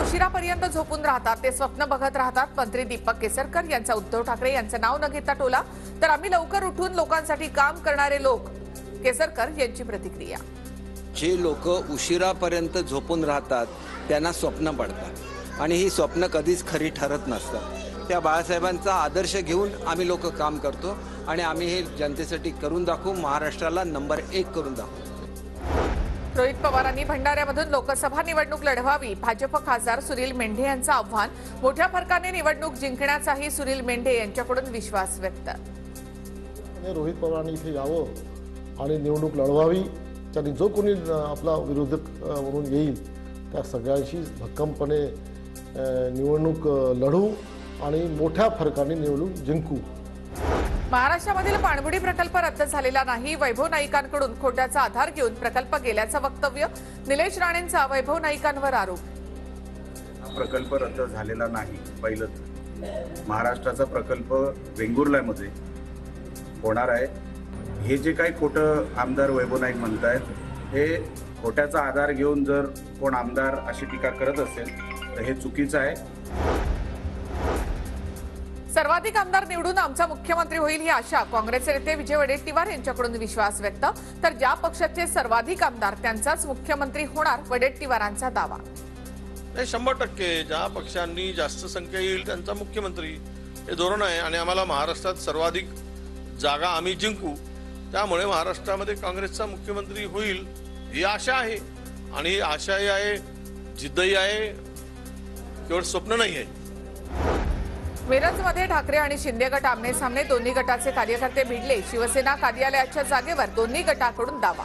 उशिरापर्यंत झोपून राहतात, ते स्वप्न बघत राहतात. मंत्री दीपक केसरकर यांचा उद्धव ठाकरे यांचं नाव न घेता टोला. तर आम्ही लवकर उठून लोकांसाठी काम करणारे लोक, केसरकर यांची प्रतिक्रिया. जे लोक उशिरापर्यंत झोपून राहतात त्यांना स्वप्न पडतात आणि ही स्वप्न कधीच खरी ठरत नसतात. त्या बाळासाहेबांचा आदर्श घेऊन आम्ही लोक काम करतो आणि आम्ही हे जनतेसाठी करून दाखवू, महाराष्ट्राला नंबर 1 करून दाखवू. रोहित पवारांनी भंडाऱ्यामधून लोकसभा निवडणूक लढवावी. भाजप खासदार सुनील मेंढे यांचं आव्हान. मोठ्या फरकाने निवडणूक जिंकण्याचाही सुनील मेंढे यांच्याकडून विश्वास व्यक्त. रोहित पवारांनी इथे यावं आणि निवडणूक लढवावी. त्यांनी जो कोणी आपला विरोधक म्हणून येईल त्या सगळ्यांशी भक्कमपणे निवडणूक लढू आणि मोठ्या फरकाने निवडणूक जिंकू. महाराष्ट्रामधील पाणबुडी प्रकल्प रद्द झालेला नाही. वैभव नाईकांकडून खोट्याचा आधार घेऊन प्रकल्प गेल्याचं वक्तव्य. निलेश राणेंचा वैभव नाईकांवर आरोप. हा प्रकल्प रद्द झालेला नाही. पहिलं महाराष्ट्राचा प्रकल्प वेंगुर्ल्यामध्ये होणार आहे. हे जे काही खोटं आमदार वैभव नाईक म्हणतायत, हे खोट्याचा आधार घेऊन जर कोण आमदार अशी टीका करत असेल तर हे चुकीचं आहे. सर्वाधिक आमदार निवडून आमचा मुख्यमंत्री होईल ही आशा. काँग्रेसचे नेते विजय वडेट्टीवार यांच्याकडून विश्वास व्यक्त. तर ज्या पक्षाचे सर्वाधिक आमदार त्यांचाच मुख्यमंत्री होणार, वडेट्टीवारांचा दावा. 100% ज्या पक्षांनी जास्त संख्या येईल त्यांचा मुख्यमंत्री हे धोरण आहे आणि आम्हाला महाराष्ट्रात सर्वाधिक जागा आम्ही जिंकू, त्यामुळे महाराष्ट्रामध्ये काँग्रेसचा मुख्यमंत्री होईल ही आशा आहे. आणि ही आशाही आहे, जिद्दही आहे, केवळ स्वप्न नाही आहे. मिरजमध्ये ठाकरे आणि शिंदे गट आमने सामने. दोन्ही गटाचे कार्यकर्ते भिडले. शिवसेना कार्यालयाच्या जागेवर दोन्ही गटाकडून दावा.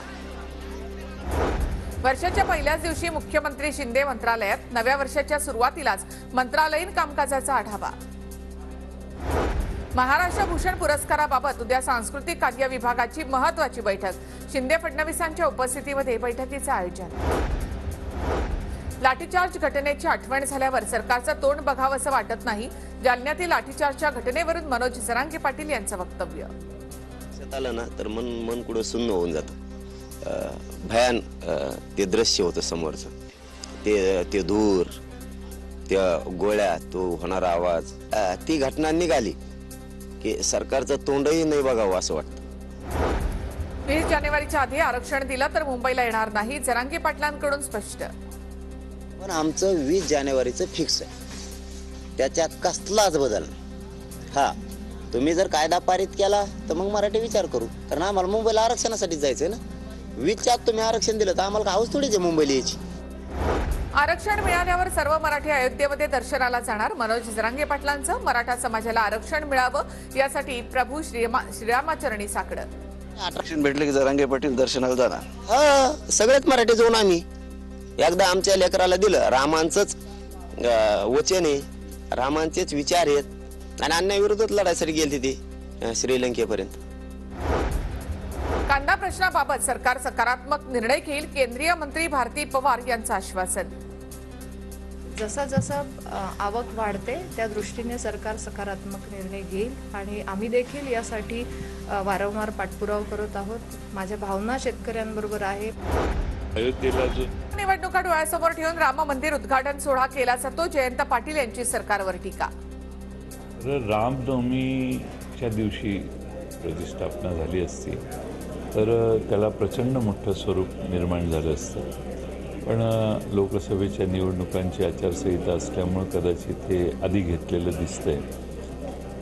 वर्षाच्या पहिल्याच दिवशी मुख्यमंत्री शिंदे मंत्रालयात. नव्या वर्षाच्या सुरुवातीलाच मंत्रालयीन कामकाजाचा आढावा. महाराष्ट्र भूषण पुरस्काराबाबत उद्या सांस्कृतिक कार्य विभागाची महत्त्वाची बैठक. शिंदे फडणवीसांच्या उपस्थितीमध्ये बैठकीचे आयोजन. लाठीचार्ज घटनेची आठवण झाल्यावर सरकारचं तोंड बघावंसं वाटत नाही. जालन्यातील लाठीचार्जच्या घटनेवरून मनोज जरांगे पाटील यांचं वक्तव्य. आलं ना तर मन कुठं सुन्न होऊन जातं. भयान ते दृश्य होतं समोरचं. ते दूर, त्या गोळ्या, तो होणारा आवाज, ती घटना निघाली की सरकारचं तोंडही नाही बघावं असं वाटतं. 20 जानेवारीच्या आधी आरक्षण दिलं तर मुंबईला येणार नाही, जरांगे पाटलांकडून स्पष्ट. पण आमचं 20 जानेवारीचं फिक्स आहे, त्याच्यात कसलाच बदल. हा, तुम्ही जर कायदा पारित केला तर मग मराठी विचार करू, कारण आम्हाला मुंबईला आरक्षणासाठी जायचंय ना. 20च्या आत तुम्ही आरक्षण दिलं तर आम्हाला हाऊस थोडीच आहे मुंबईला यायची. आरक्षण मिळाल्यावर सर्व मराठी अयोध्येमध्ये दर्शनाला जाणार. मनोज जरांगे पाटलांचं. मराठा समाजाला आरक्षण मिळावं यासाठी प्रभू श्रीरामाचरणी साकडं. आरक्षण भेटले की जरांगे पाटील दर्शनाला जाणार. हा, सगळ्यात मराठी जाऊन आम्ही एकदा आमच्या लेकराला दिलं. रामांचंच वचन आहे, रामांचेच विचार आहेत आणि अन्यायाविरोधात लढाईसाठी गेली ती श्रीलंकेपर्यंत. कांदा प्रश्नाबाबत सरकार सकारात्मक निर्णय घेईल. केंद्रीय मंत्री भारती पवार यांचं आश्वासन. जसा जसा आवक वाढते त्या दृष्टीने सरकार सकारात्मक निर्णय घेईल आणि आम्ही देखील यासाठी वारंवार पाठपुरावा करत आहोत. माझ्या भावना शेतकऱ्यांबरोबर आहे. निवडणुका डोळ्यासमोर ठेवून राम मंदिर उद्घाटन सोहळा केला जातो. जयंत पाटील यांची सरकारवर टीका. रामनवमीच्या दिवशी प्रतिष्ठापना झाली असती तर त्याला प्रचंड मोठं स्वरूप निर्माण झालं असतं. पण लोकसभेच्या निवडणुकांची आचारसंहिता असल्यामुळं कदाचित हे आधी घेतलेलं दिसतंय.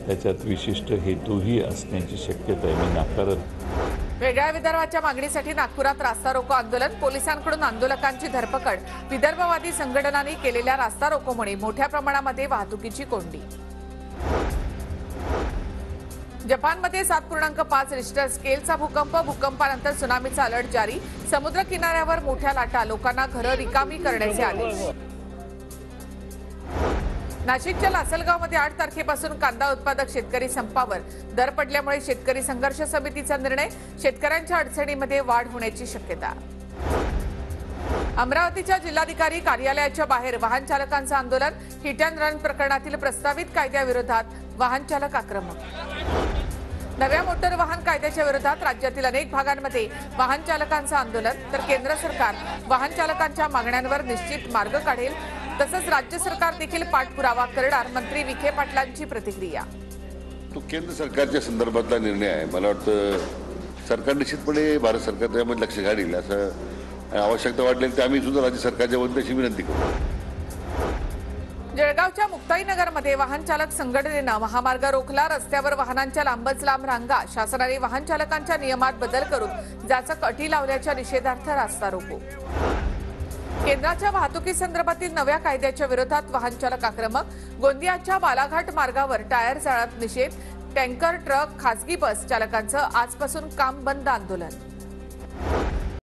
त्याच्यात विशिष्ट हेतूही असण्याची शक्यता आहे. मी नाकारत. वेगळ्या विदर्भाच्या मागणीसाठी नागपुरात रास्ता रोको आंदोलन. पोलिसांकडून आंदोलकांची धरपकड. विदर्भवादी संघटनांनी केलेल्या रास्ता रोकोमुळे मोठ्या प्रमाणामध्ये वाहतुकीची कोंडी. जपानमध्ये 7.5 रिश्टर स्केलचा भूकंप. भूकंपानंतर त्सुनामीचा अलर्ट जारी. समुद्र किनाऱ्यावर मोठ्या लाटा. लोकांना घरं रिकामी करण्याचे आदेश. नाशिकच्या लासलगावमध्ये 8 तारखेपासून कांदा उत्पादक शेतकरी संपावर. दर पडल्यामुळे शेतकरी संघर्ष समितीचा निर्णय. शेतकऱ्यांच्या अडचणीमध्ये वाढ होण्याची शक्यता. अमरावतीच्या जिल्हाधिकारी कार्यालयाच्या बाहेर वाहन चालकांचं आंदोलन. हिट अँड रन प्रकरणातील प्रस्तावित कायद्याविरोधात वाहन चालक आक्रमक. नव्या मोटर वाहन कायद्याच्या विरोधात राज्यातील अनेक भागांमध्ये वाहन चालकांचं आंदोलन. तर केंद्र सरकार वाहन चालकांच्या मागण्यांवर निश्चित मार्ग काढेल. तसंच राज्य सरकार देखील पाठपुरावा करणार, मंत्री विखे पाटलांची प्रतिक्रिया. तो केंद्र सरकारच्या संदर्भातला निर्णय आहे. मला वाटतं सरकार निश्चितपणे भारत सरकार त्यामध्ये लक्ष घालील असं आवश्यकता वाटली तर आम्ही सुद्धा राज्य सरकारच्या वतीने अशी विनंती करू. जळगावच्या मुक्ताईनगरमध्ये वाहन चालक संघटनेनं महामार्ग रोखला. रस्त्यावर वाहनांच्या लांबच लांब रांगा. शासनाने वाहन चालकांच्या नियमात बदल करून जाचक अटी लावल्याच्या निषेधार्थ रास्ता रोको. केंद्राच्या वाहतुकीसंदर्भातील नव्या कायद्याच्या विरोधात वाहन चालक आक्रमक. गोंदियाच्या बालाघाट मार्गावर टायर जाळत निषेध. टँकर, ट्रक, खासगी बस चालकांचं आजपासून काम बंद आंदोलन.